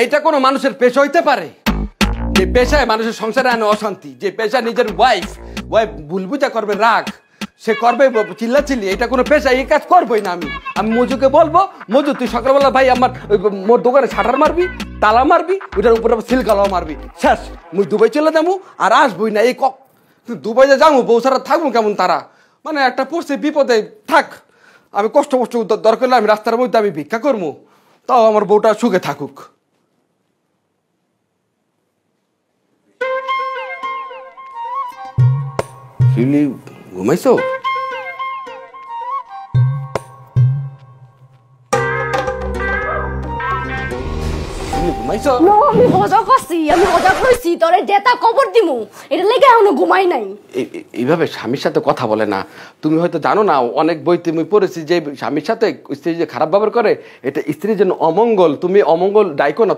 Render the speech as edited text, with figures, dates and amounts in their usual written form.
এইটা কোনো মানুষের পেশা হইতে পারে? যে পেশায় মানুষের সংসারে আনে অশান্তি, যে পেশা নিজের ওয়াইফ বুলবুজা করবে রাগ, সে করবে চিল্লাচিল্লি, এটা কোনো পেশা? এই কাজ করবোই না আমি। আমি মজুকে বলবো, মজু তুই সকালবেলা ভাই আমার মোর দোকানে শাটার মারবি, তালা মারবি, ওইটার উপরে সিলকালাও মারবি, শেষ। মুই দুবাই চলে যাবো আর আসবই না। এই দুবাই যে যাবো, বউ সারা থাকবো কেমন তারা? মানে একটা পড়ছে বিপদে, থাক। আমি কষ্ট দরকার হলে আমি রাস্তার মধ্যে আমি ভিক্ষা করবো, তাও আমার বউটা সুখে থাকুক। শিউলি, ঘুমাইছো? ঘুমাইছো? আমি মজা করছি, আমি মজা করছি, তোরে ডেটা কবর দিমু, এটা লেগে এখনো ঘুমাই নাই। এইভাবে স্বামীর সাথে কথা বলে না। তুমি হয়তো জানো না, অনেক বই তুমি পড়েছি যে স্বামীর সাথে স্ত্রী যে খারাপ ব্যবহার করে, এটা স্ত্রীর জন্য অমঙ্গল। তুমি অমঙ্গল ডাইকো না।